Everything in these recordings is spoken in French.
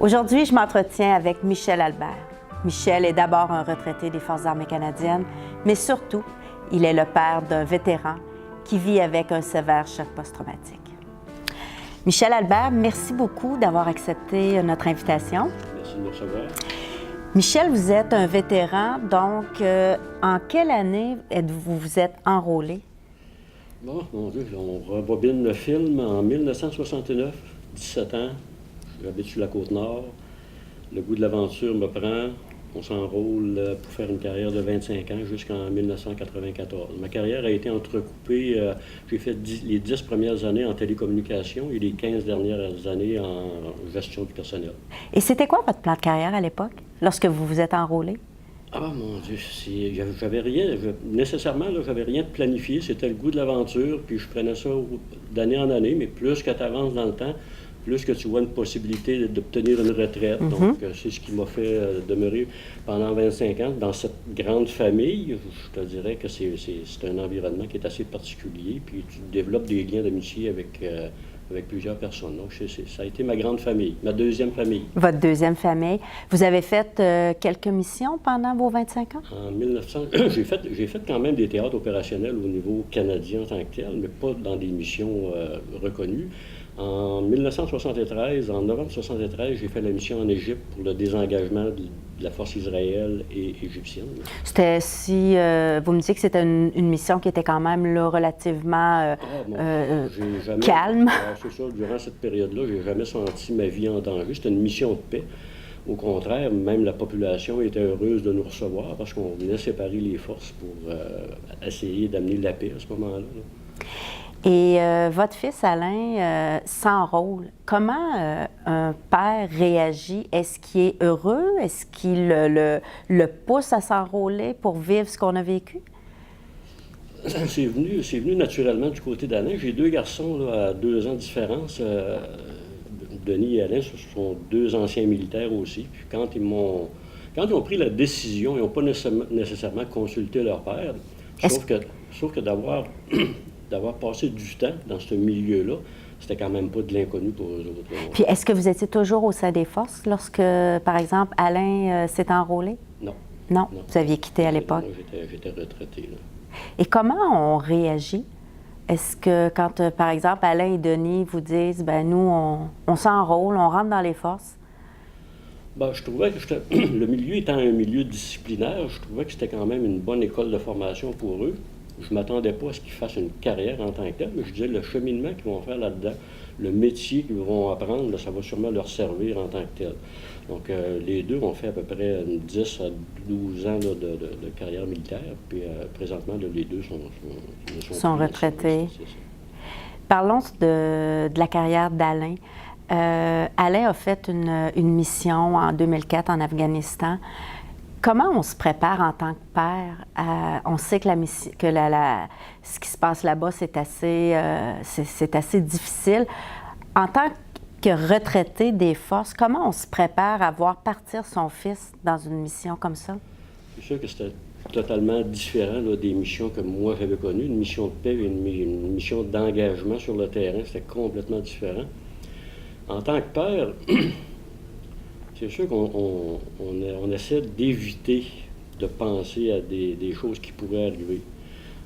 Aujourd'hui, je m'entretiens avec Michel Albert. Michel est d'abord un retraité des Forces armées canadiennes, mais surtout, il est le père d'un vétéran qui vit avec un sévère choc post-traumatique. Michel Albert, merci beaucoup d'avoir accepté notre invitation. Merci de me recevoir. Michel, vous êtes un vétéran, donc en quelle année vous êtes enrôlé? Bon, mon Dieu, on rebobine le film en 1969, 17 ans. J'habite sur la Côte-Nord. Le goût de l'aventure me prend. On s'enrôle pour faire une carrière de 25 ans jusqu'en 1994. Ma carrière a été entrecoupée. J'ai fait les 10 premières années en télécommunication et les 15 dernières années en gestion du personnel. Et c'était quoi votre plan de carrière à l'époque, lorsque vous vous êtes enrôlé? Ah mon Dieu, j'avais rien, nécessairement, j'avais rien de planifié. C'était le goût de l'aventure, puis je prenais ça d'année en année, mais plus que tu avances dans le temps, plus que tu vois une possibilité d'obtenir une retraite. Donc, c'est ce qui m'a fait demeurer pendant 25 ans dans cette grande famille. Je te dirais que c'est un environnement qui est assez particulier, puis tu développes des liens d'amitié avec plusieurs personnes. Donc, ça a été ma grande famille, ma deuxième famille. Votre deuxième famille. Vous avez fait quelques missions pendant vos 25 ans? En 1900, j'ai fait quand même des théâtres opérationnels au niveau canadien en tant que tel, mais pas dans des missions reconnues. En 1973, en novembre 1973, j'ai fait la mission en Égypte pour le désengagement de la force israélienne et égyptienne. C'était vous me disiez que c'était une mission qui était quand même là, relativement calme. C'est ça, durant cette période-là, j'ai jamais senti ma vie en danger. C'était une mission de paix. Au contraire, même la population était heureuse de nous recevoir parce qu'on venait séparer les forces pour essayer d'amener la paix à ce moment-là. Et votre fils Alain s'enrôle. Comment un père réagit? Est-ce qu'il est heureux? Est-ce qu'il le pousse à s'enrôler pour vivre ce qu'on a vécu? C'est venu naturellement du côté d'Alain. J'ai deux garçons là, à 2 ans de différence. Denis et Alain, ce sont 2 anciens militaires aussi. Puis quand ils ont pris la décision, ils n'ont pas nécessairement consulté leur père. Sauf que d'avoir passé du temps dans ce milieu-là, c'était quand même pas de l'inconnu pour eux autres. Puis est-ce que vous étiez toujours au sein des forces lorsque, par exemple, Alain s'est enrôlé? Non. Non? Vous aviez quitté à l'époque? Moi, j'étais retraité, là. Et comment on réagit? Est-ce que quand, par exemple, Alain et Denis vous disent, ben nous, on s'enrôle, on rentre dans les forces? Ben, je trouvais que le milieu étant un milieu disciplinaire, je trouvais que c'était quand même une bonne école de formation pour eux. Je ne m'attendais pas à ce qu'ils fassent une carrière en tant que tel, mais je disais le cheminement qu'ils vont faire là-dedans, le métier qu'ils vont apprendre, là, ça va sûrement leur servir en tant que tel. Donc, les deux ont fait à peu près 10 à 12 ans là, de carrière militaire, puis présentement, là, les deux sont retraités. C'est ça. Parlons de la carrière d'Alain. Alain a fait une mission en 2004 en Afghanistan. Comment on se prépare en tant que père? On sait que ce qui se passe là-bas, c'est assez difficile. En tant que retraité des forces, comment on se prépare à voir partir son fils dans une mission comme ça? C'est sûr que c'était totalement différent là, des missions que moi j'avais connues. Une mission de paix et une mission d'engagement sur le terrain, c'était complètement différent. En tant que père, c'est sûr qu'on essaie d'éviter de penser à des choses qui pourraient arriver.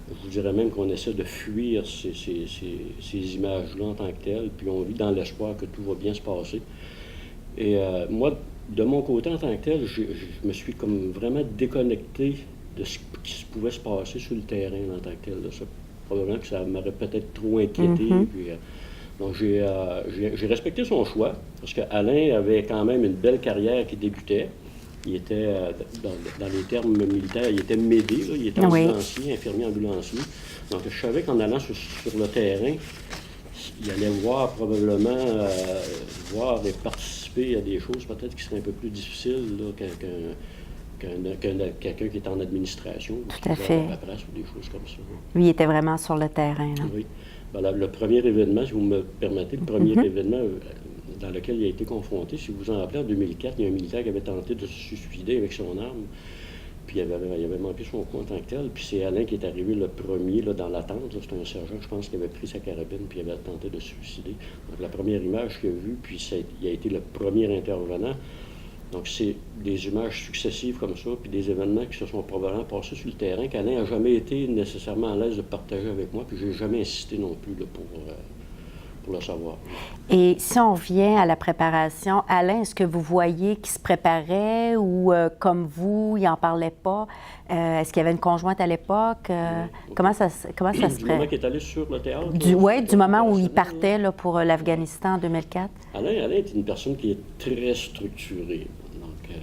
Je vous dirais même qu'on essaie de fuir ces images-là en tant que telles, puis on vit dans l'espoir que tout va bien se passer. Et moi, de mon côté en tant que tel, je me suis comme vraiment déconnecté de ce qui pouvait se passer sur le terrain en tant que tel. Ça, probablement que ça m'aurait peut-être trop inquiété. Puis, donc, j'ai respecté son choix, parce qu'Alain avait quand même une belle carrière qui débutait. Il était, dans les termes militaires, il était médé, là, il était ambulancier, infirmier ambulancier. Donc, je savais qu'en allant sur le terrain, il allait probablement voir et participer à des choses peut-être qui seraient un peu plus difficiles là, quelqu'un qui est en administration. Tout à fait. À la place ou des choses comme ça. Lui, il était vraiment sur le terrain. Là. Oui. Ben, le premier événement, si vous me permettez, le premier événement dans lequel il a été confronté, si vous vous en rappelez, en 2004, il y a un militaire qui avait tenté de se suicider avec son arme. Puis il avait manqué son coup en tant que tel. Puis c'est Alain qui est arrivé le premier là, dans l'attente. C'était un sergent, je pense, qui avait pris sa carabine puis il avait tenté de se suicider. Donc la première image qu'il a vue, puis il a été le premier intervenant. Donc c'est des images successives comme ça, puis des événements qui se sont probablement passés sur le terrain, qu'Alain n'a jamais été nécessairement à l'aise de partager avec moi, puis je n'ai jamais insisté non plus là, pour le savoir. Et si on revient à la préparation, Alain, est-ce que vous voyez qu'il se préparait ou comme vous, il n'en parlait pas? Est-ce qu'il y avait une conjointe à l'époque? Comment ça se Du moment qu'il est allé sur le théâtre? Oui, du moment où il partait là, pour l'Afghanistan en 2004? Alain est une personne qui est très structurée. Donc,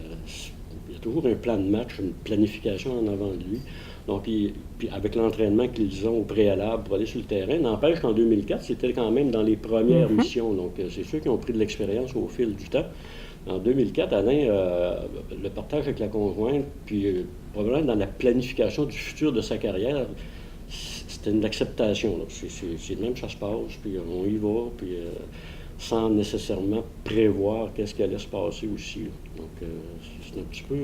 il y a toujours un plan de match, une planification en avant de lui. Donc, puis avec l'entraînement qu'ils ont au préalable pour aller sur le terrain, n'empêche qu'en 2004, c'était quand même dans les premières missions. Donc, c'est ceux qui ont pris de l'expérience au fil du temps. En 2004, Alain, le partage avec la conjointe, puis probablement dans la planification du futur de sa carrière, c'était une acceptation. C'est même ça se passe, puis on y va, puis sans nécessairement prévoir qu'est-ce qui allait se passer aussi. Là. Donc, c'est un petit peu...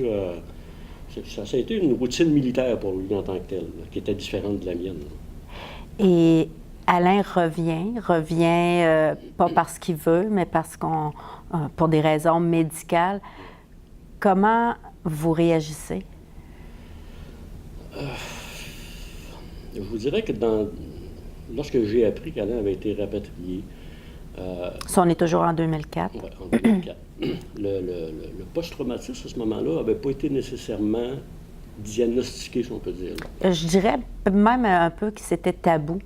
ça a été une routine militaire pour lui en tant que tel, là, qui était différente de la mienne. Là. Et Alain revient pas parce qu'il veut, mais parce qu'on, pour des raisons médicales. Comment vous réagissez? Je vous dirais que lorsque j'ai appris qu'Alain avait été rapatrié... Ça, on est toujours en 2004. Oui, en 2004. Le post-traumatisme, à ce moment-là, n'avait pas été nécessairement diagnostiqué, si on peut dire. Je dirais même un peu que c'était tabou.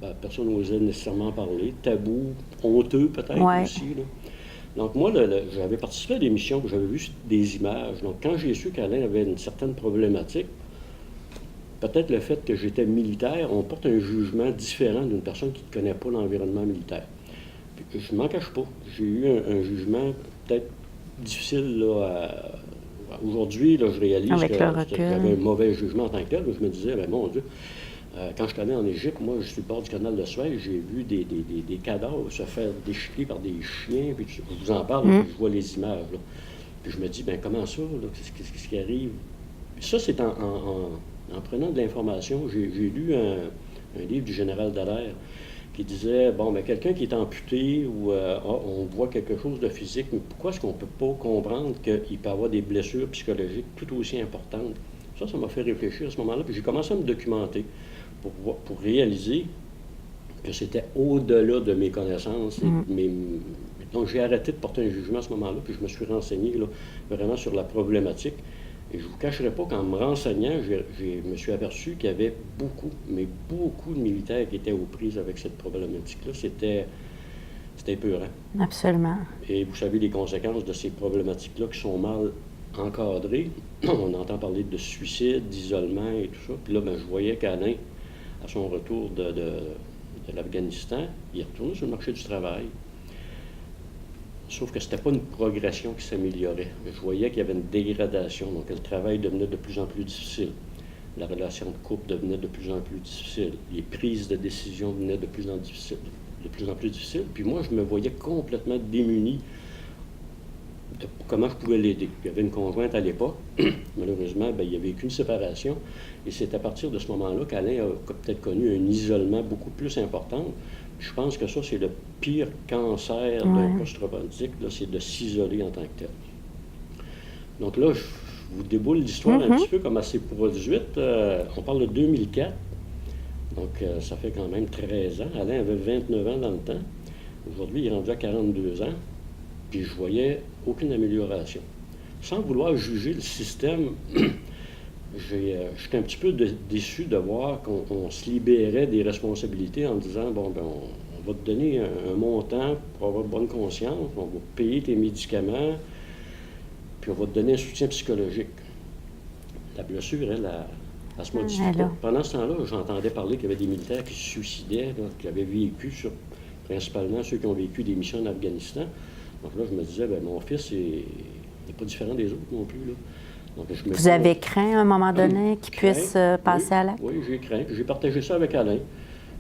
Ben, personne n'osait nécessairement parler. Tabou, honteux peut-être aussi. Là. Donc moi, j'avais participé à des missions où j'avais vu des images. Donc quand j'ai su qu'Alain avait une certaine problématique, peut-être le fait que j'étais militaire, on porte un jugement différent d'une personne qui ne connaît pas l'environnement militaire. Puis, je ne m'en cache pas. J'ai eu un jugement peut-être difficile là, aujourd'hui. Là, je réalise que j'avais un mauvais jugement en tant que tel. Je me disais, ben, mon Dieu, quand je suis allé en Égypte, moi, je suis au bord du canal de Suez, j'ai vu des cadavres se faire déchiqueter par des chiens. Puis je vous en parle, puis je vois les images. Là. Puis je me dis, ben comment ça? Qu'est-ce qui arrive? Puis ça, c'est en prenant de l'information. J'ai lu un livre du général Dallaire qui disait, bon, mais quelqu'un qui est amputé ou on voit quelque chose de physique, mais pourquoi est-ce qu'on ne peut pas comprendre qu'il peut avoir des blessures psychologiques tout aussi importantes? Ça m'a fait réfléchir à ce moment-là, puis j'ai commencé à me documenter pour réaliser que c'était au-delà de mes connaissances. Donc j'ai arrêté de porter un jugement à ce moment-là, puis je me suis renseigné là, vraiment sur la problématique. Et je ne vous cacherai pas qu'en me renseignant, je me suis aperçu qu'il y avait beaucoup, mais beaucoup de militaires qui étaient aux prises avec cette problématique-là. C'était épeurant. Absolument. Et vous savez les conséquences de ces problématiques-là qui sont mal encadrées. On entend parler de suicide, d'isolement et tout ça. Puis là, je voyais qu'Alain, à son retour de l'Afghanistan, il est retourné sur le marché du travail. Sauf que ce n'était pas une progression qui s'améliorait. Je voyais qu'il y avait une dégradation, donc le travail devenait de plus en plus difficile. La relation de couple devenait de plus en plus difficile. Les prises de décision devenaient de plus en plus difficiles. Puis moi, je me voyais complètement démuni de comment je pouvais l'aider. Il y avait une conjointe à l'époque. Malheureusement, il y avait qu'une séparation. Et c'est à partir de ce moment-là qu'Alain a peut-être connu un isolement beaucoup plus important. Je pense que ça, c'est le pire cancer d'un post-traumatique, c'est de s'isoler en tant que tel. Donc là, je vous déboule l'histoire un petit peu comme elle s'est produite. On parle de 2004, donc ça fait quand même 13 ans. Alain avait 29 ans dans le temps. Aujourd'hui, il est rendu à 42 ans, puis je voyais aucune amélioration. Sans vouloir juger le système, j'étais un petit peu déçu de voir qu'on se libérait des responsabilités en disant, bon, on va te donner un montant pour avoir bonne conscience, on va payer tes médicaments, puis on va te donner un soutien psychologique. La blessure, elle se modifie pas. Pendant ce temps-là, j'entendais parler qu'il y avait des militaires qui se suicidaient, là, qui avaient vécu, principalement ceux qui ont vécu des missions en Afghanistan. Donc là, je me disais, mon fils n'est pas différent des autres non plus, là. Donc, vous avez craint à un moment donné qu'il puisse passer à l'acte? Oui, j'ai craint. J'ai partagé ça avec Alain,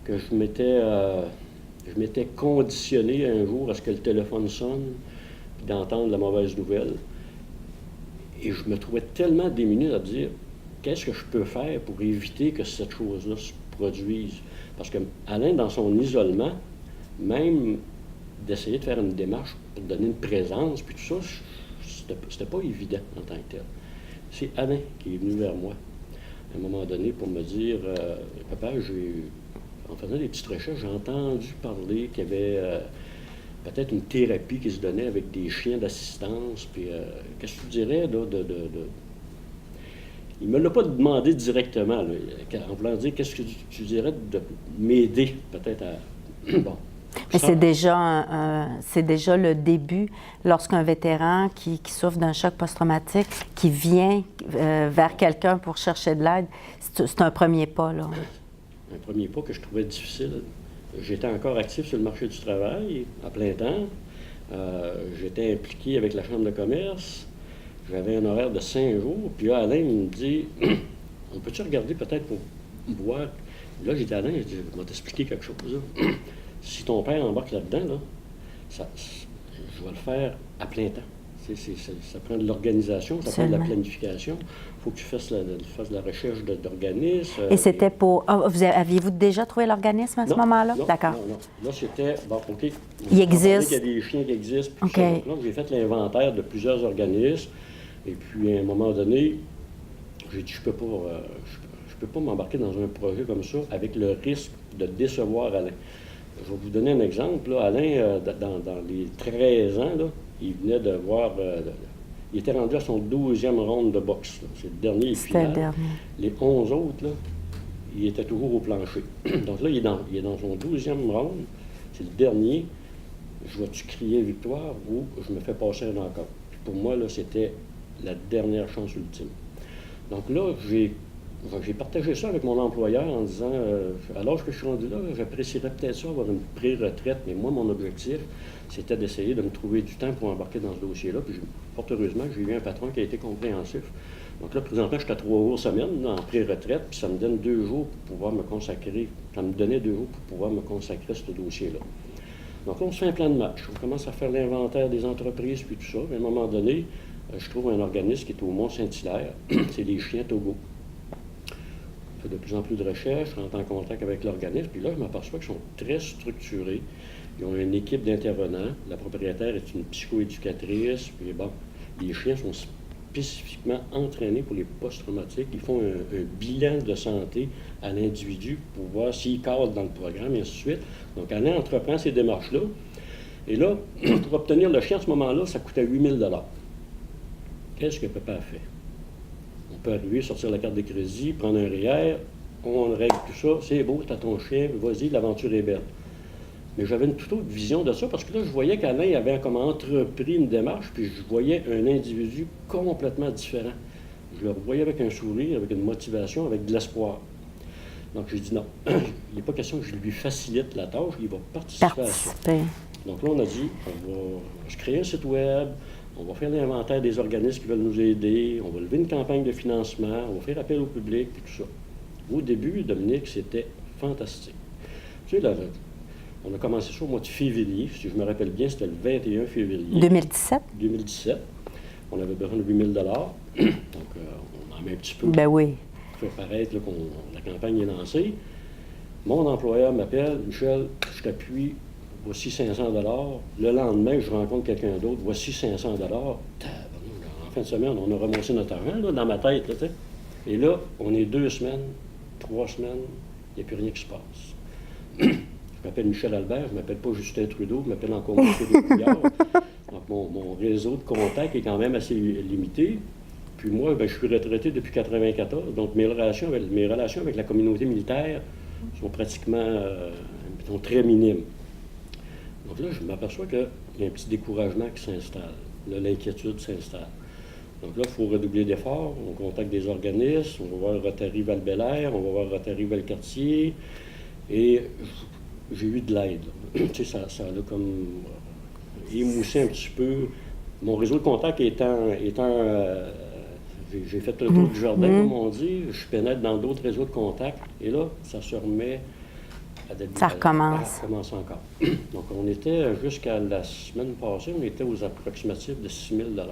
que je m'étais conditionné un jour à ce que le téléphone sonne, puis d'entendre la mauvaise nouvelle. Et je me trouvais tellement démuni à dire, qu'est-ce que je peux faire pour éviter que cette chose-là se produise? Parce que Alain, dans son isolement, même d'essayer de faire une démarche pour donner une présence, puis tout ça, c'était pas évident en tant que tel. C'est Alain qui est venu vers moi, à un moment donné, pour me dire, papa, en faisant des petites recherches, j'ai entendu parler qu'il y avait peut-être une thérapie qui se donnait avec des chiens d'assistance, puis qu'est-ce que tu dirais, là, Il ne me l'a pas demandé directement, là, en voulant dire, qu'est-ce que tu dirais de m'aider, peut-être à... Bon. Mais c'est déjà le début lorsqu'un vétéran qui souffre d'un choc post-traumatique, qui vient vers quelqu'un pour chercher de l'aide, c'est un premier pas, là. Un premier pas que je trouvais difficile. J'étais encore actif sur le marché du travail, à plein temps. J'étais impliqué avec la Chambre de commerce. J'avais un horaire de 5 jours. Puis là, Alain me dit, on peut-tu regarder peut-être pour voir... Là, j'ai dit à Alain, je dis, je vais t'expliquer quelque chose, là. Si ton père embarque là-dedans, là, je vais le faire à plein temps. Ça prend de l'organisation, ça prend de la planification. Il faut que tu fasses la recherche d'organismes. Et c'était pour... aviez-vous déjà trouvé l'organisme à ce moment-là? D'accord. Non. Là, c'était... Bon, OK. Il existe. Il y a des chiens qui existent. Puis OK. ça. Donc là, j'ai fait l'inventaire de plusieurs organismes. Et puis, à un moment donné, j'ai dit, je peux pas m'embarquer dans un projet comme ça avec le risque de décevoir Alain. Je vais vous donner un exemple. Là. Alain, dans les 13 ans, là, il venait de voir... il était rendu à son 12e ronde de boxe. Là. C'est le dernier et final. C'était le dernier. Les 11 autres, là, il était toujours au plancher. Donc là, il est dans son 12e ronde. C'est le dernier. Je vais-tu crier victoire ou je me fais passer un encore? Puis pour moi, là, c'était la dernière chance ultime. Donc là, j'ai partagé ça avec mon employeur en disant, à l'âge que je suis rendu là, j'apprécierais peut-être ça, avoir une pré-retraite, mais moi, mon objectif, c'était d'essayer de me trouver du temps pour embarquer dans ce dossier-là. Puis, fort heureusement, j'ai eu un patron qui a été compréhensif. Donc là, présentement, je suis à 3 jours semaine en pré-retraite, puis ça me donne 2 jours pour pouvoir me consacrer. Ça me donnait 2 jours pour pouvoir me consacrer à ce dossier-là. Donc là, on se fait un plan de match. On commence à faire l'inventaire des entreprises, puis tout ça. Mais à un moment donné, je trouve un organisme qui est au Mont-Saint-Hilaire. C'est les chiens Togo. Je fais de plus en plus de recherches, je rentre en contact avec l'organisme, puis là, je m'aperçois qu'ils sont très structurés. Ils ont une équipe d'intervenants. La propriétaire est une psychoéducatrice, puis bon, les chiens sont spécifiquement entraînés pour les post-traumatiques. Ils font un bilan de santé à l'individu pour voir s'il cadre dans le programme, et ainsi de suite. Donc, Alain entreprend ces démarches-là. Et là, pour obtenir le chien à ce moment-là, ça coûtait 8 000 $. Qu'est-ce que papa a fait? On peut arriver, sortir la carte de crédit, prendre un REER, on règle tout ça, c'est beau, t'as ton chien, vas-y, l'aventure est belle. Mais j'avais une toute autre vision de ça, parce que là, je voyais qu'Alain avait comme entrepris une démarche, puis je voyais un individu complètement différent. Je le voyais avec un sourire, avec une motivation, avec de l'espoir. Donc, j'ai dit non, il n'est pas question que je lui facilite la tâche, il va participer à ça. Donc là, on a dit, on va se créer un site web, on va faire l'inventaire des organismes qui veulent nous aider, on va lever une campagne de financement, on va faire appel au public, puis tout ça. Au début, Dominique, c'était fantastique. Tu sais, là, on a commencé ça au mois de février, si je me rappelle bien, c'était le 21 février. 2017? 2017. On avait besoin de 8 000 $. Donc, on en met un petit peu. Ben oui. Pour faire paraître là, la campagne est lancée. Mon employeur m'appelle, Michel, je t'appuie, voici 500 $. Le lendemain, je rencontre quelqu'un d'autre, voici 500 $. En fin de semaine, on a ramassé notre argent là, dans ma tête. Là, et là, on est 2 semaines, 3 semaines, il n'y a plus rien qui se passe. Je m'appelle Michel Albert, je ne m'appelle pas Justin Trudeau, je m'appelle encore Michel Couillard. Donc, mon réseau de contacts est quand même assez limité. Puis moi, ben, je suis retraité depuis 1994, donc mes relations avec la communauté militaire sont pratiquement sont très minimes. Donc là, je m'aperçois qu'il y a un petit découragement qui s'installe. Là, l'inquiétude s'installe. Donc là, il faut redoubler d'efforts. On contacte des organismes, on va voir Rotary Val-Bélair, on va voir Rotary Valcartier. Et j'ai eu de l'aide. Tu sais, ça a comme émoussé un petit peu. Mon réseau de contacts étant j'ai fait le tour du jardin, comme on dit. Je pénètre dans d'autres réseaux de contacts. Et là, ça se remet à d'habitude. Ça recommence. Ça recommence encore. Donc, on était, jusqu'à la semaine passée, on était aux approximatifs de 6 000 $.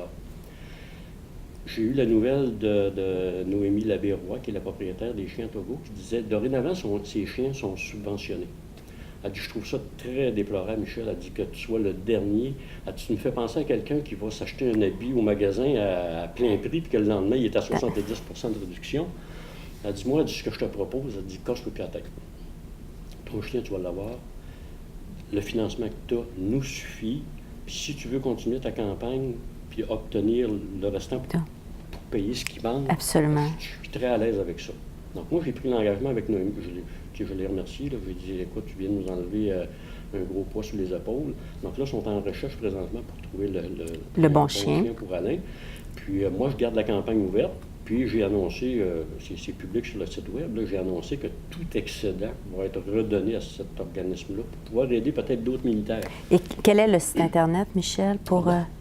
j'ai eu la nouvelle de Noémie Labérois, qui est la propriétaire des chiens Togo, qui disait dorénavant, ces chiens sont subventionnés. Elle dit, je trouve ça très déplorable, Michel. Elle dit que tu sois le dernier. Elle dit, tu me fais penser à quelqu'un qui va s'acheter un habit au magasin à plein prix, puis que le lendemain, il est à 70 de réduction. Elle dit, moi, elle dit, ce que je te propose, elle dit, casse-toi plus la tête. Ton chien, tu vas l'avoir. Le financement que tu as nous suffit. Puis si tu veux continuer ta campagne, puis obtenir le restant pour payer ce qui manque, absolument, je suis très à l'aise avec ça. Donc moi, j'ai pris l'engagement avec Noémie. Je l'ai remercié. Je lui ai dit, écoute, tu viens de nous enlever un gros poids sur les épaules. Donc là, ils sont en recherche présentement pour trouver le bon chien pour Alain. Puis moi, je garde la campagne ouverte. Puis j'ai annoncé, c'est public sur le site web, j'ai annoncé que tout excédent va être redonné à cet organisme-là pour pouvoir aider peut-être d'autres militaires. Et quel est le site Internet, Michel?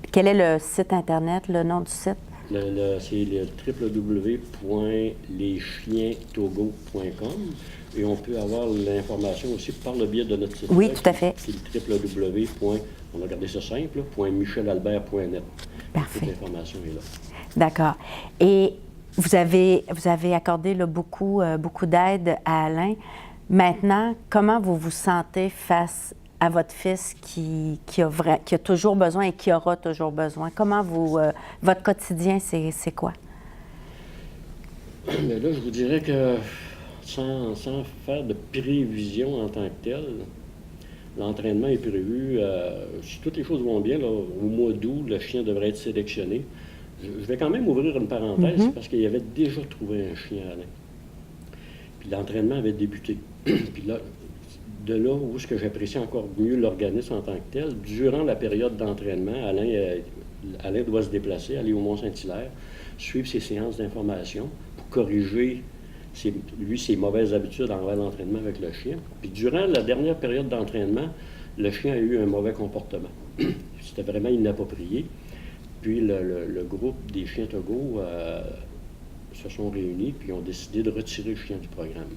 Quel est le site Internet, le nom du site? C'est le www.leschienstogo.com et on peut avoir l'information aussi par le biais de notre site web. Oui, tout à fait. C'est le www. On a gardé ça simple, .michelalbert.net. Parfait. Toute l'information est là. D'accord. Et vous avez accordé là, beaucoup d'aide à Alain. Maintenant, comment vous vous sentez face à votre fils qui a toujours besoin et qui aura toujours besoin? Comment votre quotidien, c'est quoi? Mais là, je vous dirais que sans faire de prévision en tant que telle, l'entraînement est prévu. Si toutes les choses vont bien, là, au mois d'août, le chien devrait être sélectionné. Je vais quand même ouvrir une parenthèse parce qu'il avait déjà trouvé un chien, Alain. Puis l'entraînement avait débuté. Puis là, de là où ce que j'apprécie encore mieux l'organisme en tant que tel, durant la période d'entraînement, Alain doit se déplacer, aller au Mont-Saint-Hilaire, suivre ses séances d'information pour corriger ses mauvaises habitudes envers l'entraînement avec le chien. Puis durant la dernière période d'entraînement, le chien a eu un mauvais comportement. C'était vraiment inapproprié. Puis le groupe des chiens Togo se sont réunis puis ont décidé de retirer le chien du programme.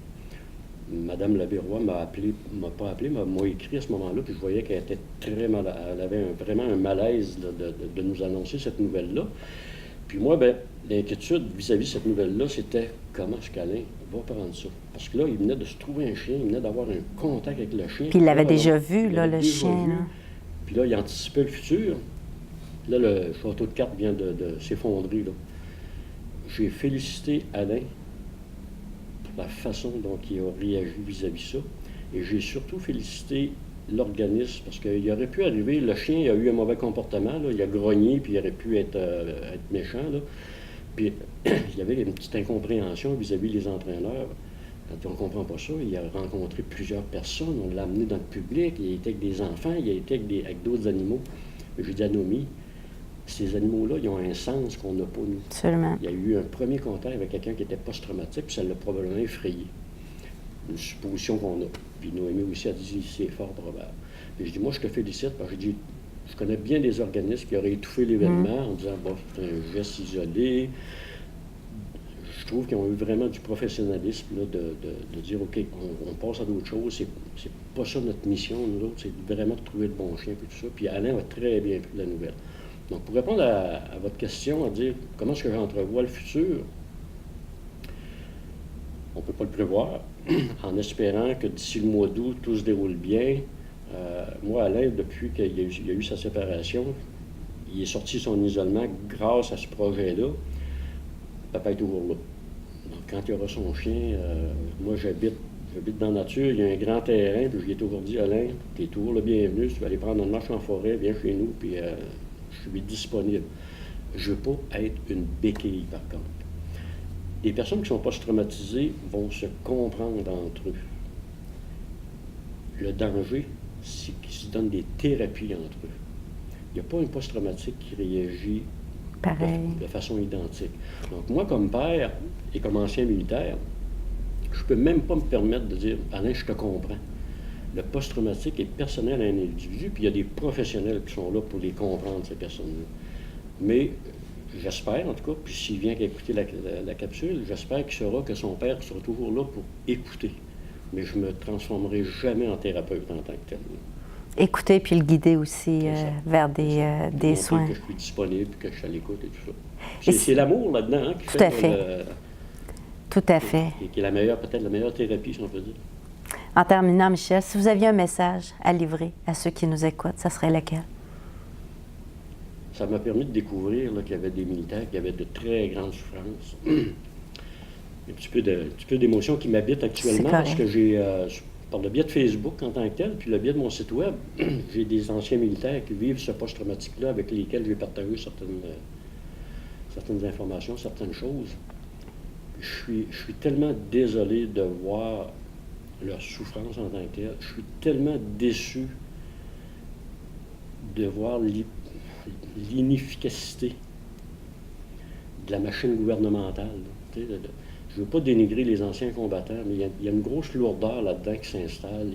Madame Labérois m'a écrit à ce moment-là, puis je voyais qu'elle était très mal, elle avait vraiment un malaise de nous annoncer cette nouvelle-là. Puis moi, l'inquiétude vis-à-vis de cette nouvelle-là, c'était comment est-ce qu'Alain va prendre ça? Parce que là, il venait de se trouver un chien, il venait d'avoir un contact avec le chien. Puis il l'avait déjà vu, là, le chien. Là. Puis là, il anticipait le futur. Là, le château de cartes vient de s'effondrer. J'ai félicité Alain pour la façon dont il a réagi vis-à-vis de ça. Et j'ai surtout félicité l'organisme parce qu'il aurait pu arriver, le chien il a eu un mauvais comportement, là, il a grogné, puis il aurait pu être méchant. Là. Puis il y avait une petite incompréhension vis-à-vis des entraîneurs. Quand on ne comprend pas ça, il a rencontré plusieurs personnes, on l'a amené dans le public, il a été avec des enfants, il a été avec d'autres animaux. J'ai dit à Noémie, ces animaux-là, ils ont un sens qu'on n'a pas, nous. Absolument. Il y a eu un premier contact avec quelqu'un qui était post-traumatique, puis ça l'a probablement effrayé. Une supposition qu'on a. Puis Noémie aussi a dit, c'est fort probable. Puis je dis, moi, je te félicite, parce que je dis, je connais bien des organismes qui auraient étouffé l'événement en disant, bon, c'est un geste isolé. Je trouve qu'ils ont eu vraiment du professionnalisme là, de dire, OK, on passe à d'autres choses, c'est pas ça notre mission, nous autres, c'est vraiment de trouver le bon chien, puis tout ça. Puis Alain a très bien pris la nouvelle. Donc, pour répondre à votre question, à dire comment est-ce que j'entrevois le futur, on ne peut pas le prévoir, en espérant que d'ici le mois d'août, tout se déroule bien. Moi, Alain, depuis qu'il a eu sa séparation, il est sorti de son isolement grâce à ce projet-là. Papa est toujours là. Donc, quand il y aura son chien, moi, j'habite dans la nature, il y a un grand terrain, puis je lui ai toujours dit, Alain, tu es toujours le bienvenu, si tu veux aller prendre une marche en forêt, viens chez nous, puis je suis disponible. Je ne veux pas être une béquille, par contre. Les personnes qui ne sont pas traumatisées vont se comprendre entre eux. Le danger, c'est qu'ils se donnent des thérapies entre eux. Il n'y a pas un post-traumatique qui réagit de façon identique. Donc moi, comme père et comme ancien militaire, je ne peux même pas me permettre de dire « Alain, je te comprends ». Le post-traumatique est personnel à un individu, puis il y a des professionnels qui sont là pour les comprendre, ces personnes-là. Mais j'espère, en tout cas, puis s'il vient écouter la capsule, j'espère qu'il saura que son père sera toujours là pour écouter. Mais je ne me transformerai jamais en thérapeute en tant que tel. Écouter puis le guider aussi vers des soins. Que je suis disponible, que je suis à l'écoute et tout ça. C'est l'amour là-dedans qui tout à fait. Tout à fait. Qui est la meilleure, peut-être la meilleure thérapie, si on peut dire. En terminant, Michel, si vous aviez un message à livrer à ceux qui nous écoutent, ça serait lequel? Ça m'a permis de découvrir qu'il y avait des militaires qui avaient de très grandes souffrances. Un petit peu d'émotion qui m'habite actuellement parce que j'ai, par le biais de Facebook en tant que tel, puis le biais de mon site web, j'ai des anciens militaires qui vivent ce post-traumatique-là avec lesquels j'ai partagé certaines informations, certaines choses. Je suis tellement désolé de voir leur souffrance en tant que telle. Je suis tellement déçu de voir l'inefficacité de la machine gouvernementale. Je ne veux pas dénigrer les anciens combattants, mais il y a une grosse lourdeur là-dedans qui s'installe.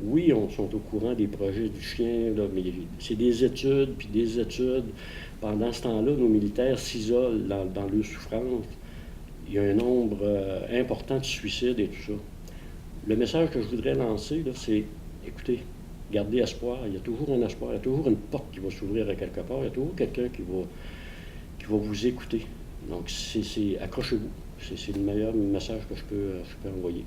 Oui, on sont au courant des projets du chien, là, mais c'est des études, puis des études. Pendant ce temps-là, nos militaires s'isolent dans leur souffrance. Il y a un nombre important de suicides et tout ça. Le message que je voudrais lancer, c'est, écoutez, gardez espoir. Il y a toujours un espoir, il y a toujours une porte qui va s'ouvrir à quelque part. Il y a toujours quelqu'un qui va vous écouter. Donc, accrochez-vous. C'est le meilleur message que je peux envoyer.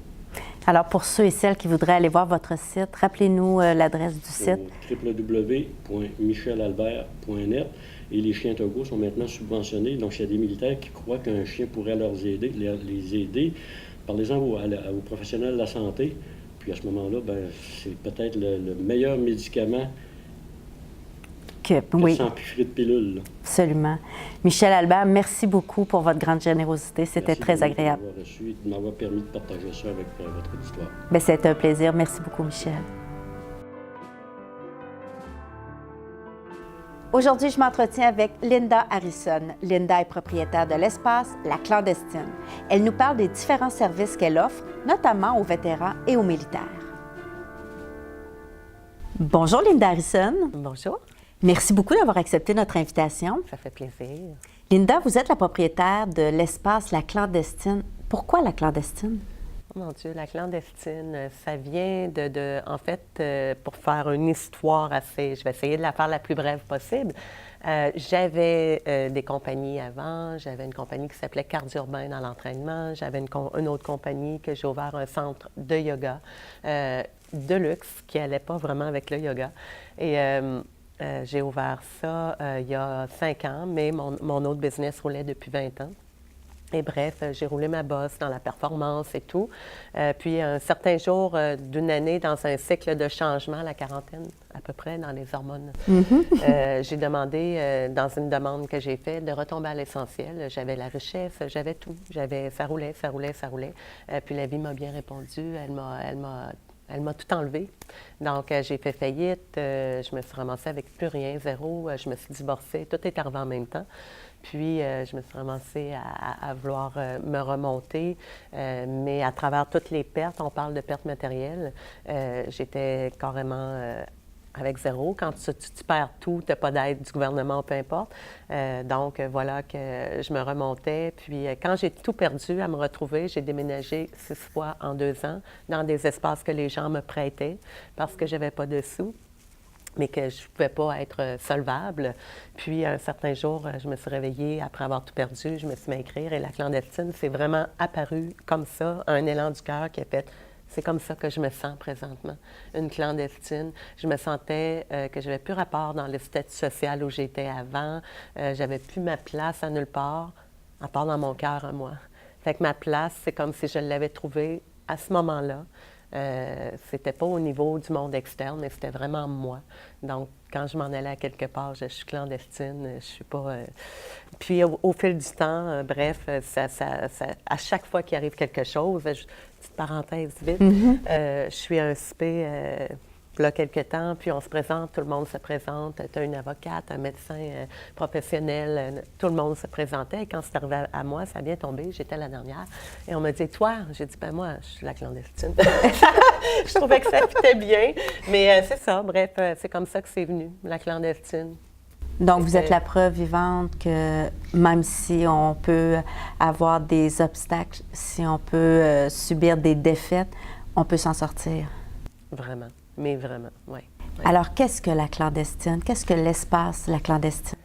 Alors, pour ceux et celles qui voudraient aller voir votre site, rappelez-nous l'adresse du site. www.michelalbert.net. Et les chiens Togo sont maintenant subventionnés. Donc, s'il y a des militaires qui croient qu'un chien pourrait les aider, parlez-en aux professionnels de la santé. Puis à ce moment-là, c'est peut-être le meilleur médicament que s'empiffrer de pilules. Là. Absolument. Michel Albert, merci beaucoup pour votre grande générosité. C'était très agréable. Merci de m'avoir reçu et de m'avoir permis de partager ça avec votre auditoire. C'était un plaisir. Merci beaucoup, Michel. Aujourd'hui, je m'entretiens avec Linda Harrison. Linda est propriétaire de l'espace La Clandestine. Elle nous parle des différents services qu'elle offre, notamment aux vétérans et aux militaires. Bonjour, Linda Harrison. Bonjour. Merci beaucoup d'avoir accepté notre invitation. Ça fait plaisir. Linda, vous êtes la propriétaire de l'espace La Clandestine. Pourquoi La Clandestine? Oh mon Dieu, La Clandestine, ça vient en fait, pour faire une histoire assez, je vais essayer de la faire la plus brève possible. J'avais des compagnies avant. J'avais une compagnie qui s'appelait Cardio-Urbain dans l'entraînement. J'avais une autre compagnie que j'ai ouvert un centre de yoga de luxe qui n'allait pas vraiment avec le yoga. Et j'ai ouvert ça il y a 5 ans, mais mon autre business roulait depuis 20 ans. Et bref, j'ai roulé ma bosse dans la performance et tout. Puis, un certain jour d'une année, dans un cycle de changement, la quarantaine, à peu près, dans les hormones, j'ai demandé, dans une demande que j'ai faite, de retomber à l'essentiel. J'avais la richesse, j'avais tout. Ça roulait. Puis, la vie m'a bien répondu. Elle m'a tout enlevé. Donc, j'ai fait faillite. Je me suis ramassée avec plus rien, zéro. Je me suis divorcée. Tout est arrivé en même temps. Puis, je me suis ramassée à vouloir me remonter, mais à travers toutes les pertes, on parle de pertes matérielles, j'étais carrément avec zéro. Quand tu perds tout, tu n'as pas d'aide du gouvernement, peu importe. Donc, voilà que je me remontais. Puis, quand j'ai tout perdu à me retrouver, j'ai déménagé 6 fois en 2 ans dans des espaces que les gens me prêtaient parce que je n'avais pas de sous, mais que je ne pouvais pas être solvable. Puis, un certain jour, je me suis réveillée après avoir tout perdu, je me suis mis à écrire et La Clandestine, c'est vraiment apparu comme ça, un élan du cœur qui a fait « c'est comme ça que je me sens présentement, une clandestine ». Je me sentais que je n'avais plus rapport dans le statut social où j'étais avant, j'avais plus ma place à nulle part, à part dans mon cœur à moi. Fait que ma place, c'est comme si je l'avais trouvée à ce moment-là. C'était pas au niveau du monde externe, mais c'était vraiment moi. Donc, quand je m'en allais à quelque part, je suis clandestine, je suis pas... Puis, au fil du temps, bref, à chaque fois qu'il arrive quelque chose, petite parenthèse vite, je suis à un souper là quelques temps, puis on se présente, tout le monde se présente, tu as une avocate, un médecin professionnel, tout le monde se présentait. Et quand c'est arrivé à moi, ça a bien tombé, j'étais la dernière. Et on m'a dit, toi? J'ai dit, ben moi, je suis la clandestine. Je trouvais que ça fitait bien, mais c'est ça, bref, c'est comme ça que c'est venu, la clandestine. Donc, vous êtes la preuve vivante que même si on peut avoir des obstacles, si on peut subir des défaites, on peut s'en sortir. Vraiment. Mais vraiment, oui. Oui. Alors, qu'est-ce que la clandestine? Qu'est-ce que l'espace, la clandestine?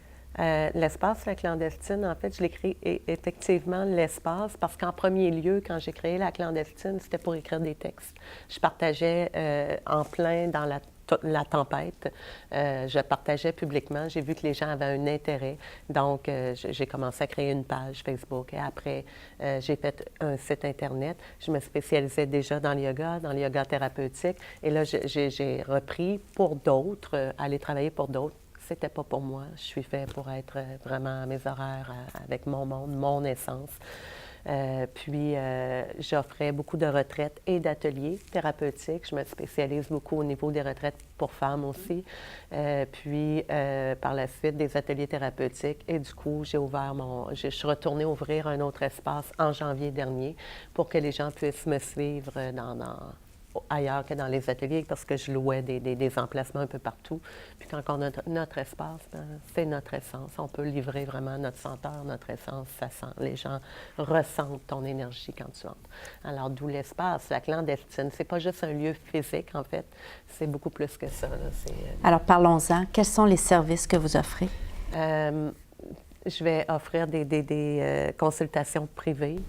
L'espace, la clandestine, en fait, je l'ai créé effectivement l'espace parce qu'en premier lieu, quand j'ai créé la clandestine, c'était pour écrire des textes. Je partageais en plein dans la tempête. Je partageais publiquement. J'ai vu que les gens avaient un intérêt. Donc, j'ai commencé à créer une page Facebook. Et après, j'ai fait un site Internet. Je me spécialisais déjà dans le yoga thérapeutique. Et là, j'ai repris pour d'autres, aller travailler pour d'autres. C'était pas pour moi. Je suis fait pour être vraiment à mes horaires, avec mon monde, mon essence. Puis, j'offrais beaucoup de retraites et d'ateliers thérapeutiques. Je me spécialise beaucoup au niveau des retraites pour femmes aussi. Puis, par la suite, des ateliers thérapeutiques. Et du coup, je suis retournée ouvrir un autre espace en janvier dernier pour que les gens puissent me suivre ailleurs que dans les ateliers parce que je louais des emplacements un peu partout. Puis quand on a notre espace, c'est notre essence. On peut livrer vraiment notre senteur, notre essence. Ça sent. Les gens ressentent ton énergie quand tu entres. Alors, d'où l'espace, la clandestine. C'est pas juste un lieu physique, en fait. C'est beaucoup plus que ça. Là. Alors, parlons-en. Quels sont les services que vous offrez? Je vais offrir des consultations privées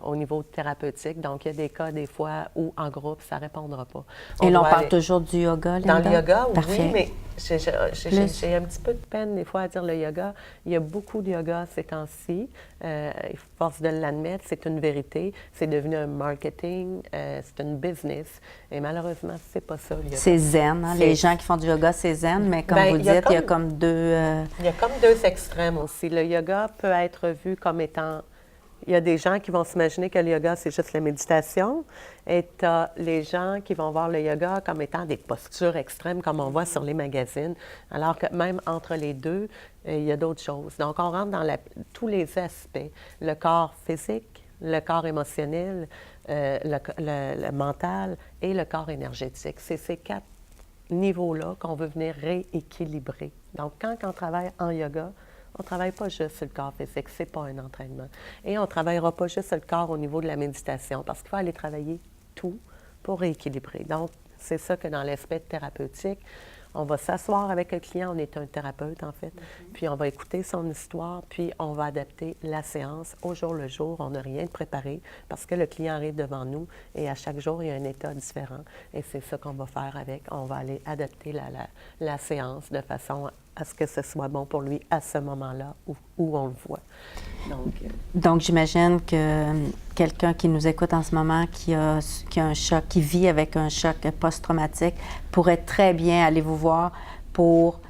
au niveau thérapeutique. Donc, il y a des cas, des fois, où en groupe, ça ne répondra pas. Et là, on parle toujours du yoga, Linda? Dans le yoga, Parfait. oui, mais j'ai un petit peu de peine, des fois, à dire le yoga. Il y a beaucoup de yoga ces temps-ci. Force de l'admettre, c'est une vérité. C'est devenu un marketing, c'est une business. Et malheureusement, c'est pas ça, le yoga. C'est zen. Hein? Les gens qui font du yoga, c'est zen, mais comme vous dites, il y a comme deux... Il y a comme deux extrêmes aussi. Le yoga peut être vu comme étant... Il y a des gens qui vont s'imaginer que le yoga, c'est juste la méditation. Et tu as les gens qui vont voir le yoga comme étant des postures extrêmes, comme on voit sur les magazines. Alors que même entre les deux, il y a d'autres choses. Donc, on rentre dans tous les aspects. Le corps physique, le corps émotionnel, le mental et le corps énergétique. C'est ces 4 niveaux-là qu'on veut venir rééquilibrer. Donc, quand on travaille en yoga, on ne travaille pas juste sur le corps physique, ce n'est pas un entraînement. Et on ne travaillera pas juste sur le corps au niveau de la méditation, parce qu'il faut aller travailler tout pour rééquilibrer. Donc, c'est ça que dans l'aspect thérapeutique, on va s'asseoir avec le client, on est un thérapeute en fait, puis on va écouter son histoire, puis on va adapter la séance au jour le jour. On n'a rien de préparé parce que le client arrive devant nous et à chaque jour, il y a un état différent. Et c'est ça qu'on va faire avec. On va aller adapter la séance de façon à ce que ce soit bon pour lui à ce moment-là où on le voit. Donc, j'imagine que quelqu'un qui nous écoute en ce moment, qui a un choc, qui vit avec un choc post-traumatique, pourrait très bien aller vous voir pour,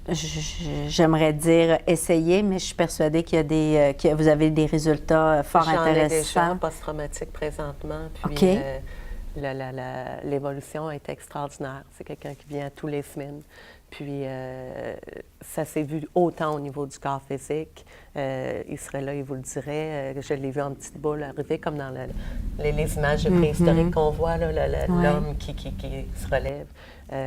j'aimerais dire essayer, mais je suis persuadée que vous avez des résultats fort intéressants. J'en ai déjà post-traumatique présentement, puis okay. L'évolution est extraordinaire. C'est quelqu'un qui vient tous les semaines. Puis, ça s'est vu autant au niveau du corps physique. Il serait là, il vous le dirait. Je l'ai vu en petite boule arriver, comme dans les images préhistoriques qu'on voit, l'homme qui se relève.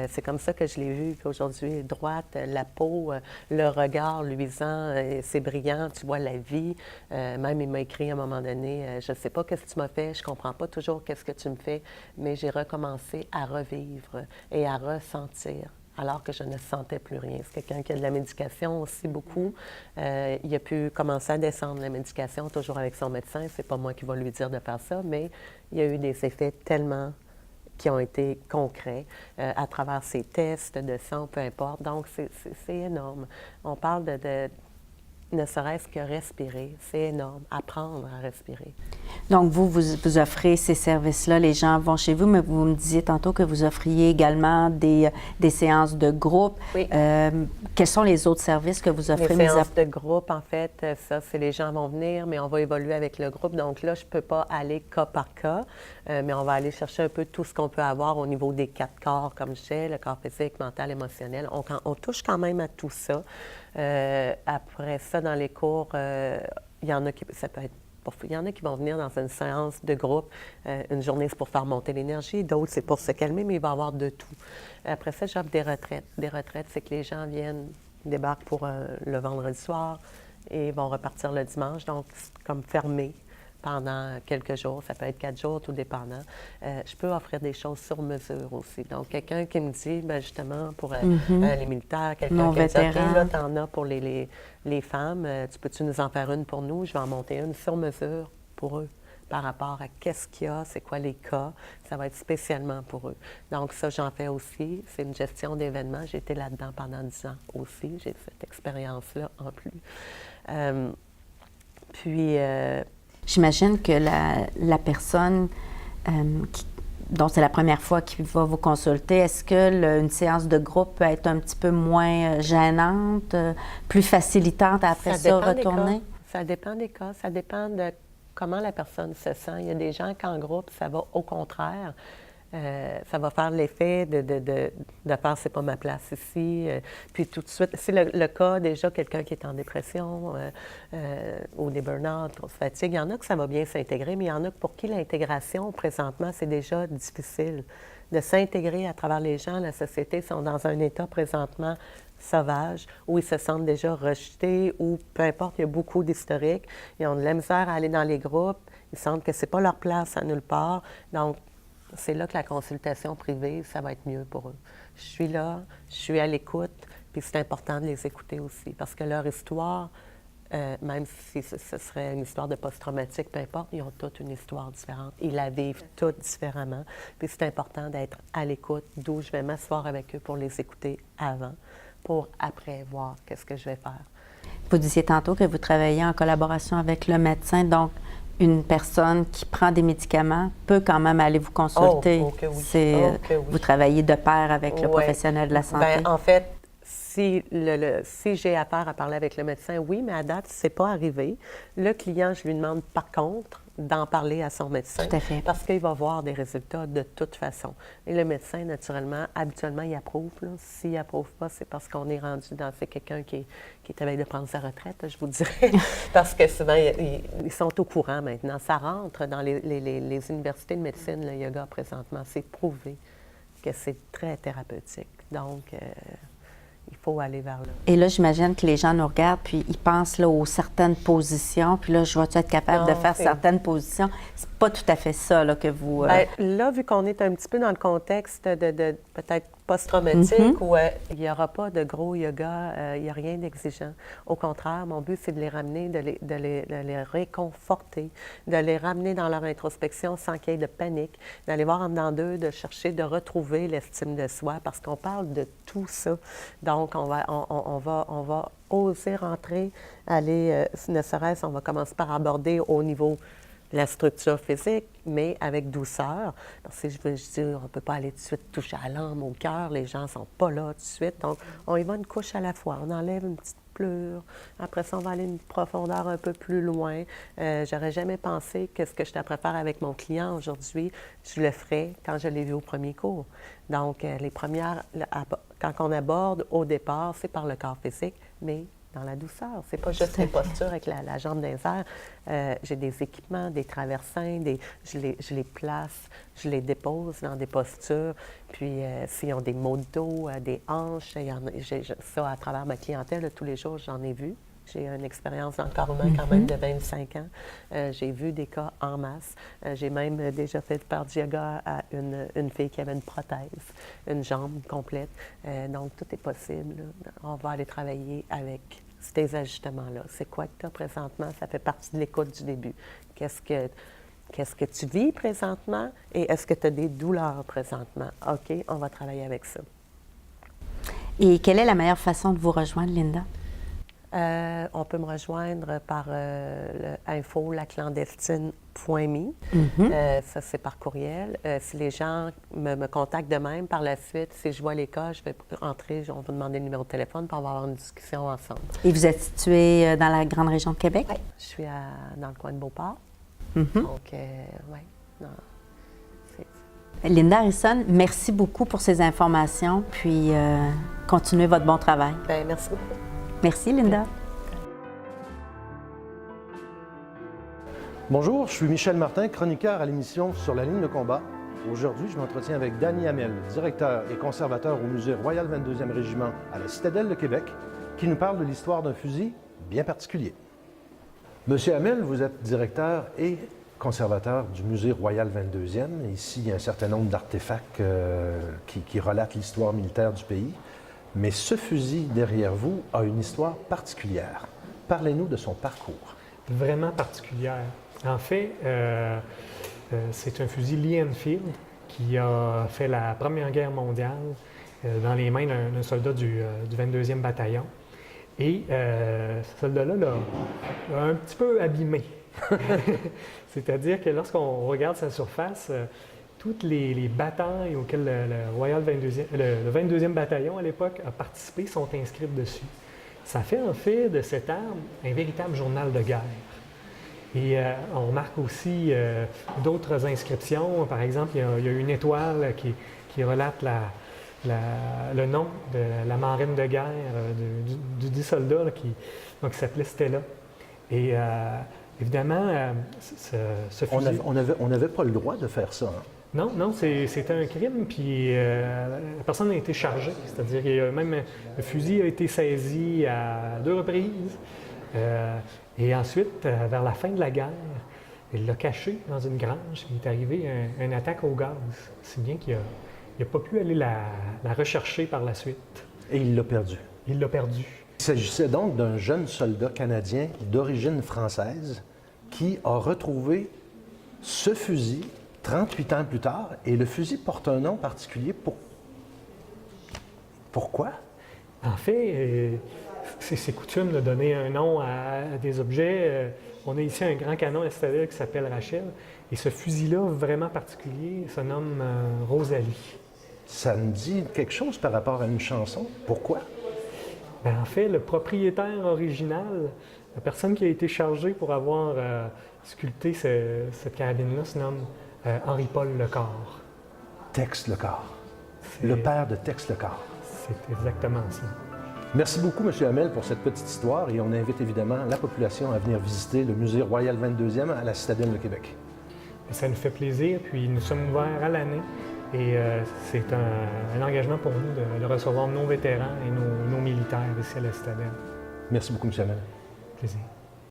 C'est comme ça que je l'ai vu. Puis aujourd'hui, droite, la peau, le regard luisant, c'est brillant, tu vois la vie. Même, il m'a écrit à un moment donné, je ne sais pas qu'est-ce que tu m'as fait, je ne comprends pas toujours qu'est-ce que tu me fais, mais j'ai recommencé à revivre et à ressentir. Alors que je ne sentais plus rien. C'est quelqu'un qui a de la médication aussi beaucoup. Il a pu commencer à descendre la médication, toujours avec son médecin. C'est pas moi qui va lui dire de faire ça, mais il y a eu des effets tellement qui ont été concrets à travers ses tests de sang, peu importe. Donc, c'est énorme. On parle de ne serait-ce que respirer. C'est énorme. Apprendre à respirer. Donc, vous offrez ces services-là. Les gens vont chez vous, mais vous me disiez tantôt que vous offriez également des séances de groupe. Oui. Quels sont les autres services que vous offrez? Les séances de groupe, en fait, ça, c'est les gens vont venir, mais on va évoluer avec le groupe. Donc là, je ne peux pas aller cas par cas, mais on va aller chercher un peu tout ce qu'on peut avoir au niveau des 4 corps, comme je disais, le corps physique, mental, émotionnel. On touche quand même à tout ça. Après ça, dans les cours, il y en a qui, ça peut être, il y en a qui vont venir dans une séance de groupe. Une journée, c'est pour faire monter l'énergie, d'autres, c'est pour se calmer, mais il va y avoir de tout. Après ça, j'offre des retraites. Des retraites, c'est que les gens débarquent pour le vendredi soir et vont repartir le dimanche, donc c'est comme fermé pendant quelques jours, ça peut être 4 jours, tout dépendant. Je peux offrir des choses sur mesure aussi. Donc, quelqu'un qui me dit, bien, justement, pour les militaires, quelqu'un qui me dit, OK, là, t'en as pour les femmes, tu peux-tu nous en faire une pour nous? Je vais en monter une sur mesure pour eux par rapport à qu'est-ce qu'il y a, c'est quoi les cas, ça va être spécialement pour eux. Donc ça, j'en fais aussi. C'est une gestion d'événements. J'ai été là-dedans pendant 10 ans aussi. J'ai cette expérience-là en plus. J'imagine que la personne dont c'est la première fois qu'il va vous consulter, est-ce que une séance de groupe peut être un petit peu moins gênante, plus facilitante après ça retourner? Ça dépend des cas. Ça dépend de comment la personne se sent. Il y a des gens qu'en groupe, ça va au contraire. Ça va faire l'effet de faire « c'est pas ma place ici ». Puis tout de suite, c'est le cas déjà, quelqu'un qui est en dépression ou des burn-out, grosse fatigue. Il y en a que ça va bien s'intégrer, mais il y en a pour qui l'intégration, présentement, c'est déjà difficile. De s'intégrer à travers les gens, la société, sont dans un état présentement sauvage, où ils se sentent déjà rejetés, ou peu importe, il y a beaucoup d'historiques. Ils ont de la misère à aller dans les groupes, ils sentent que c'est pas leur place à nulle part. Donc, c'est là que la consultation privée, ça va être mieux pour eux. Je suis là, je suis à l'écoute, puis c'est important de les écouter aussi, parce que leur histoire, même si ce serait une histoire de post-traumatique, peu importe, ils ont toute une histoire différente. Ils la vivent toutes différemment. Puis c'est important d'être à l'écoute, d'où je vais m'asseoir avec eux pour les écouter avant, pour après voir qu'est-ce que je vais faire. Vous disiez tantôt que vous travaillez en collaboration avec le médecin, donc une personne qui prend des médicaments peut quand même aller vous consulter. Oh, que oui. Que oui. Vous travaillez de pair avec le professionnel de la santé. Bien, en fait, si j'ai affaire à parler avec le médecin, oui, mais à date, c'est pas arrivé. Le client, je lui demande par contre d'en parler à son médecin. Tout à fait. Parce qu'il va voir des résultats de toute façon. Et le médecin, naturellement, habituellement, il approuve. S'il n'approuve pas, c'est parce qu'on est rendu dans... C'est quelqu'un qui est à veille de prendre sa retraite, je vous dirais. Parce que souvent, ils sont au courant maintenant. Ça rentre dans les universités de médecine, le yoga, présentement. C'est prouvé que c'est très thérapeutique. Donc... il faut aller vers là. Et là, j'imagine que les gens nous regardent, puis ils pensent là, aux certaines positions, puis là, je vais être capable de faire certaines positions. C'est pas tout à fait ça là, que vous... Bien, là, vu qu'on est un petit peu dans le contexte de peut-être post-traumatique, où il n'y aura pas de gros yoga, il n'y a rien d'exigeant. Au contraire, mon but, c'est de les ramener, de les réconforter, de les ramener dans leur introspection sans qu'il y ait de panique, d'aller voir en dedans d'eux, de chercher de retrouver l'estime de soi, parce qu'on parle de tout ça. Donc, on va oser rentrer, aller, ne serait-ce, on va commencer par aborder au niveau de la structure physique, mais avec douceur. Parce que je dis, on ne peut pas aller tout de suite toucher à l'âme, au cœur, les gens ne sont pas là tout de suite. Donc, on y va une couche à la fois. On enlève une petite pleure. Après ça, on va aller une profondeur un peu plus loin. J'aurais jamais pensé que ce que je t'apprends à faire avec mon client aujourd'hui, je le ferais quand je l'ai vu au premier cours. Donc, les premières, quand on aborde au départ, c'est par le corps physique, mais dans la douceur. C'est pas juste les postures avec la jambe dans les airs. J'ai des équipements, des traversins, je les place, je les dépose dans des postures. Puis, s'ils ont des maux de dos, des hanches, ça, à travers ma clientèle, tous les jours, j'en ai vu. J'ai une expérience dans le corps humain quand même de 25 ans. J'ai vu des cas en masse. J'ai même déjà fait faire du yoga à une fille qui avait une prothèse, une jambe complète. Donc, tout est possible. On va aller travailler avec ces ajustements-là. C'est quoi que tu as présentement? Ça fait partie de l'écoute du début. Qu'est-ce que tu vis présentement et est-ce que tu as des douleurs présentement? OK, on va travailler avec ça. Et quelle est la meilleure façon de vous rejoindre, Linda? On peut me rejoindre par info-laclandestine.me. Ça, c'est par courriel. Si les gens me contactent de même, par la suite, si je vois les cas, je vais entrer, on va demander le numéro de téléphone pour avoir une discussion ensemble. Et vous êtes situé dans la grande région de Québec? Oui, je suis dans le coin de Beauport. Donc, oui. Linda Harrison, merci beaucoup pour ces informations, puis continuez votre bon travail. Bien, merci beaucoup. Merci, Linda. Bonjour, je suis Michel Martin, chroniqueur à l'émission Sur la ligne de combat. Aujourd'hui, je m'entretiens avec Danny Hamel, directeur et conservateur au Musée Royal 22e Régiment à la Citadelle de Québec, qui nous parle de l'histoire d'un fusil bien particulier. Monsieur Hamel, vous êtes directeur et conservateur du Musée royal 22e. Ici, il y a un certain nombre d'artefacts qui relatent l'histoire militaire du pays. Mais ce fusil derrière vous a une histoire particulière. Parlez-nous de son parcours. Vraiment particulière. En fait, c'est un fusil Lee Enfield qui a fait la Première Guerre mondiale dans les mains d'un soldat du 22e bataillon. Et ce soldat-là l'a un petit peu abîmé. C'est-à-dire que lorsqu'on regarde sa surface, toutes les batailles auxquelles le 22e bataillon à l'époque a participé sont inscrites dessus. Ça fait en fait de cette arme un véritable journal de guerre. Et on remarque aussi d'autres inscriptions. Par exemple, il y a une étoile qui relate le nom de la marine de guerre du dit soldat qui s'appelait Stella. Et évidemment, ce fusil... On n'avait pas le droit de faire ça. Hein? Non, c'était un crime, puis la personne a été chargée. C'est-à-dire que même le fusil a été saisi à 2 reprises. Et ensuite, vers la fin de la guerre, il l'a caché dans une grange. Il est arrivé une attaque au gaz, si bien qu'il n'a pas pu aller la rechercher par la suite. Et il l'a perdu. Il l'a perdu. Il s'agissait donc d'un jeune soldat canadien d'origine française qui a retrouvé ce fusil 38 ans plus tard. Et le fusil porte un nom particulier. Pourquoi? En fait, c'est coutume de donner un nom à des objets. On a ici un grand canon installé qui s'appelle Rachel. Et ce fusil-là, vraiment particulier, se nomme Rosalie. Ça me dit quelque chose par rapport à une chanson. Pourquoi? Bien, en fait, le propriétaire original, la personne qui a été chargée pour avoir sculpté cette carabine-là, se nomme Henri-Paul Lecor. Tex Lecor. Le père de Tex Lecor. C'est exactement ça. Merci beaucoup, M. Hamel, pour cette petite histoire et on invite évidemment la population à venir visiter le Musée royal 22e à la Citadelle de Québec. Ça nous fait plaisir, puis nous sommes ouverts à l'année et c'est un engagement pour nous de recevoir nos vétérans et nos militaires ici à la Citadelle. Merci beaucoup, M. Hamel. Plaisir.